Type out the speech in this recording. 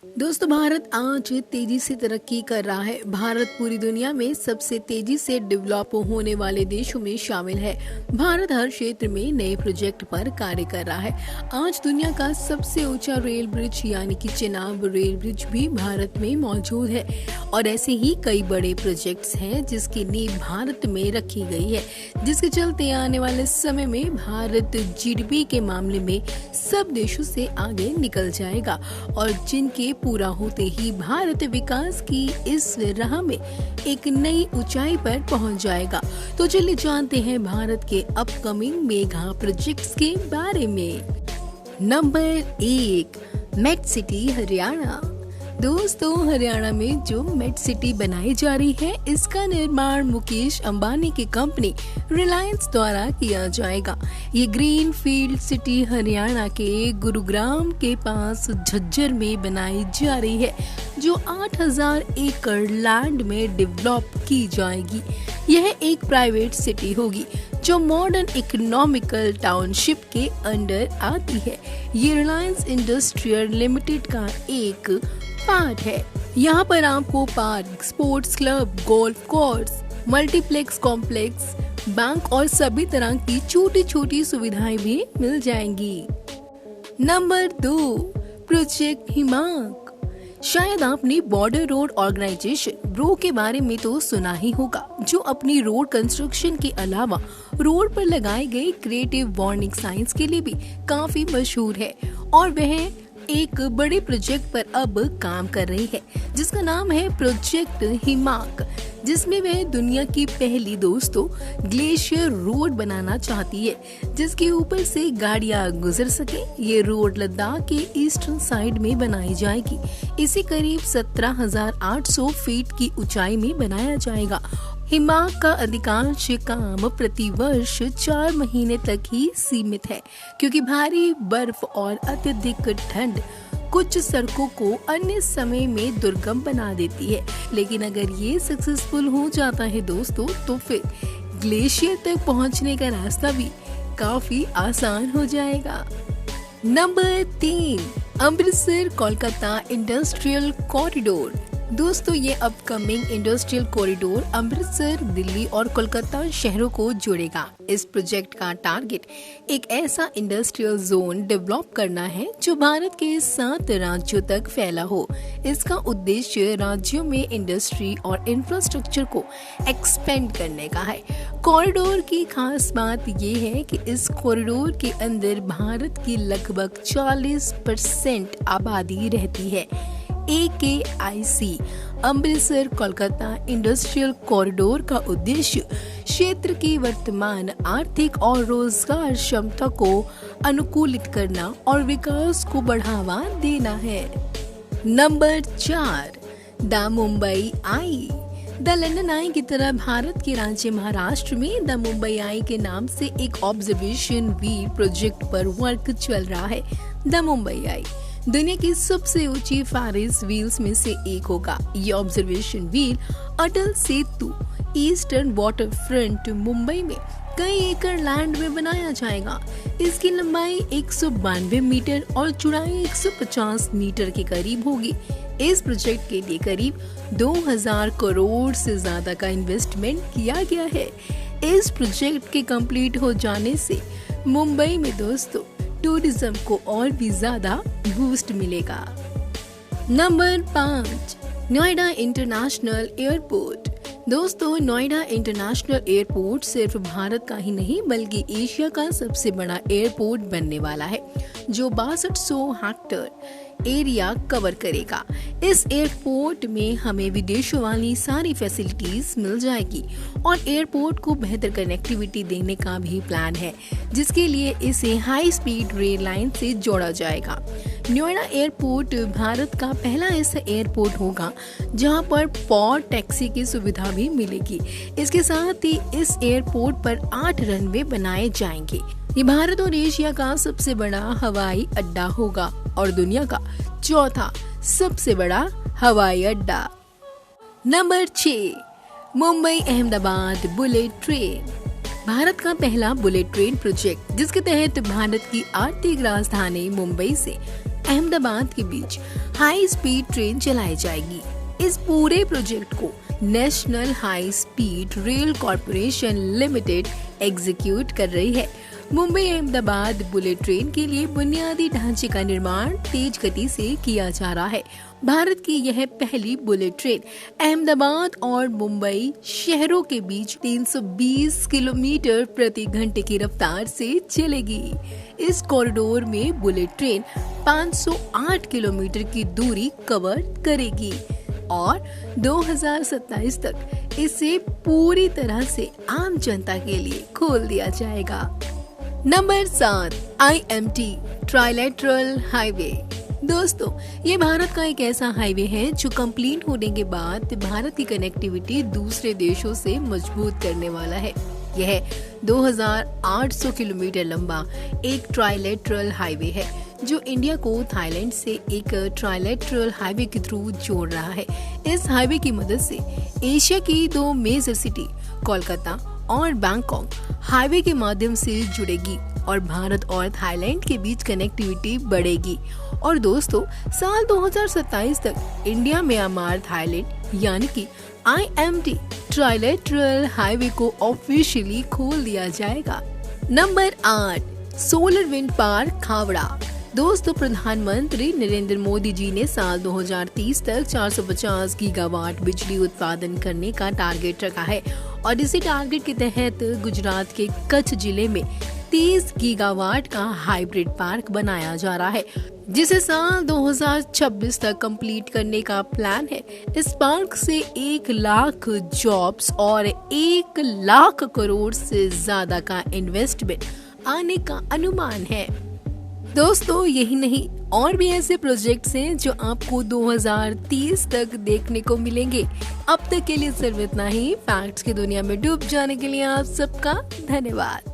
दोस्तों, भारत आज तेजी से तरक्की कर रहा है। भारत पूरी दुनिया में सबसे तेजी से डेवलप होने वाले देशों में शामिल है। भारत हर क्षेत्र में नए प्रोजेक्ट पर कार्य कर रहा है। आज दुनिया का सबसे ऊंचा रेल ब्रिज यानी कि चेनाब रेल ब्रिज भी भारत में मौजूद है और ऐसे ही कई बड़े प्रोजेक्ट्स हैं जिसकी नींव भारत में रखी गई है, जिसके चलते आने वाले समय में भारत जीडीपी के मामले में सब देशों से आगे निकल जाएगा और जिनके पूरा होते ही भारत विकास की इस राह में एक नई ऊंचाई पर पहुंच जाएगा। तो चलिए जानते हैं भारत के अपकमिंग मेगा प्रोजेक्ट्स के बारे में। Number 1, met city Haryana. दोस्तों, हरियाणा में जो मेट सिटी बनाई जा रही है, इसका निर्माण मुकेश अंबानी की कंपनी रिलायंस द्वारा किया जाएगा। ये ग्रीन फील्ड सिटी हरियाणा के गुरुग्राम के पास झज्जर में बनाई जा रही है, जो 8000 एकड़ लैंड में डेवलप की जाएगी। यह एक प्राइवेट सिटी होगी जो मॉडर्न इकोनॉमिकल टाउनशिप के अंडर आती है। ये रिलायंस इंडस्ट्रियल लिमिटेड का एक पार्ट है। यहाँ पर आपको park, sports club, golf course, multiplex complex, bank और सभी तरह की छोटी छोटी सुविधाएं भी मिल जाएंगी। Number 2, project Himank. शायद आपने बॉर्डर रोड ऑर्गेनाइजेशन ब्रो के बारे में तो सुना ही होगा, जो अपनी रोड कंस्ट्रक्शन के अलावा रोड पर लगाए गए क्रिएटिव वार्निंग साइंस के लिए भी काफी मशहूर है और वह एक बड़े प्रोजेक्ट पर अब काम कर रही है जिसका नाम है प्रोजेक्ट हिमाक, जिसमें वह दुनिया की पहली ग्लेशियर रोड बनाना चाहती है जिसके ऊपर से गाड़ियां गुजर सके। ये रोड लद्दाख के ईस्टर्न साइड में बनाई जाएगी। इसे करीब 17,800 फीट की ऊंचाई में बनाया जाएगा। हिमाक का अधिकांश काम प्रतिवर्ष 4 महीने तक ही सीमित है, क्योंकि भारी बर्फ और अत्यधिक ठंड कुछ सड़कों को अन्य समय में दुर्गम बना देती है। लेकिन अगर ये सक्सेसफुल हो जाता है दोस्तों, तो फिर ग्लेशियर तक पहुंचने का रास्ता भी काफी आसान हो जाएगा। Number 3, Amritsar Kolkata industrial corridor. दोस्तों, ये upcoming industrial corridor Amritsar, Delhi और कोलकाता शहरों को जोड़ेगा। इस प्रोजेक्ट का टारगेट एक ऐसा इंडस्ट्रियल जोन डेवलप करना है जो भारत के 7 राज्यों तक फैला हो। इसका उद्देश्य राज्यों में इंडस्ट्री और इंफ्रास्ट्रक्चर को एक्सपेंड करने का है। कॉरिडोर की खास बात ये है कि इस कॉरिडोर के अंदर भारत की लगभग 40% आबादी रहती है। AKIC Amritsar Kolkata industrial corridor का उद्देश्य क्षेत्र की वर्तमान आर्थिक और रोजगार क्षमता को अनुकूलित करना और विकास को बढ़ावा देना है। Number 4, the Mumbai Eye. The London Eye की तरह भारत के राज्य महाराष्ट्र में द मुंबई आई के नाम से एक ऑब्जर्वेशन व्हील प्रोजेक्ट पर वर्क चल रहा है। द मुंबई आई दुनिया की सबसे ऊंची फेरिस व्हील्स में से एक होगा। ये observation wheel Atal Setu eastern water front Mumbai में कई एकड़ लैंड में बनाया जाएगा। इसकी लंबाई 192 मीटर और चौड़ाई 150 मीटर के करीब होगी। इस प्रोजेक्ट के लिए करीब 2000 करोड़ से ज्यादा का इन्वेस्टमेंट किया गया है। इस प्रोजेक्ट के कंप्लीट हो जाने से मुंबई में दोस्तों टूरिज्म को और भी ज्यादा बूस्ट मिलेगा। Number 5, Noida international airport. दोस्तों, नोएडा इंटरनेशनल एयरपोर्ट सिर्फ भारत का ही नहीं बल्कि एशिया का सबसे बड़ा एयरपोर्ट बनने वाला है, जो 6200 हेक्टेयर एरिया कवर करेगा। इस एयरपोर्ट में हमें विदेशों वाली सारी फैसिलिटीज मिल जाएगी और एयरपोर्ट को बेहतर कनेक्टिविटी देने का भी प्लान है, जिसके लिए इसे हाई स्पीड रेल लाइन से जोड़ा जाएगा। नोएडा एयरपोर्ट भारत का पहला ऐसा एयरपोर्ट होगा जहां पर पॉड टैक्सी की सुविधा भी मिलेगी। इसके साथ ही इस एयरपोर्ट पर 8 रनवे बनाए जाएंगे। ये भारत और एशिया का सबसे बड़ा हवाई अड्डा होगा और दुनिया का 4था सबसे बड़ा हवाई अड्डा। Number 6, Mumbai Ahmedabad bullet train. Bharat का पहला बुलेट ट्रेन प्रोजेक्ट, जिसके तहत भारत की आर्थिक राजधानी मुंबई से अहमदाबाद के बीच हाई स्पीड ट्रेन चलाई जाएगी। इस पूरे प्रोजेक्ट को national high speed rail corporation limited execute कर रही है। मुंबई अहमदाबाद बुलेट ट्रेन के लिए बुनियादी ढांचे का निर्माण तेज गति से किया जा रहा है। भारत की यह पहली बुलेट ट्रेन अहमदाबाद और मुंबई शहरों के बीच 320 किलोमीटर प्रति घंटे की रफ्तार से चलेगी। इस कॉरिडोर में बुलेट ट्रेन 508 किलोमीटर की दूरी कवर करेगी और 2027 तक इसे पूरी तरह से आम जनता के लिए खोल दिया जाएगा। Number 7, IMT trilateral highway. दोस्तों, ये भारत का एक ऐसा हाईवे है जो कंप्लीट होने के बाद भारत की कनेक्टिविटी दूसरे देशों से मजबूत करने वाला है। यह 2800 किलोमीटर लंबा एक ट्राइलेटरल हाईवे है जो इंडिया को थाईलैंड से एक ट्राइलेटरल हाईवे के थ्रू जोड़ रहा है। इस हाईवे की मदद से एशिया की 2 मेजर सिटी कोलकाता और बैंकॉक हाईवे के माध्यम से जुड़ेगी और भारत और थाईलैंड के बीच कनेक्टिविटी बढ़ेगी। और दोस्तों, साल 2027 तक इंडिया म्यांमार थाईलैंड यानी कि IMT ट्राइलेटरल हाईवे को ऑफिशियली खोल दिया जाएगा। Number 8, solar wind park Khavda. दोस्तों, प्रधानमंत्री नरेंद्र मोदी जी ने साल 2030 तक 450 गीगावाट बिजली उत्पादन करने का टारगेट रखा है और इसी टारगेट के तहत गुजरात के कच्छ जिले में 30 गीगावाट का हाइब्रिड पार्क बनाया जा रहा है, जिसे साल 2026 तक कंप्लीट करने का प्लान है। इस पार्क से 1 लाख जॉब्स और 1 लाख करोड़ से ज्यादा का इन्वेस्टमेंट आने का अनुमान है। दोस्तों, यही नहीं, और भी ऐसे प्रोजेक्ट्स हैं जो आपको 2030 तक देखने को मिलेंगे। अब तक के लिए सिर्फ इतना ही। फैक्ट्स की दुनिया में डूब जाने के लिए आप सबका धन्यवाद।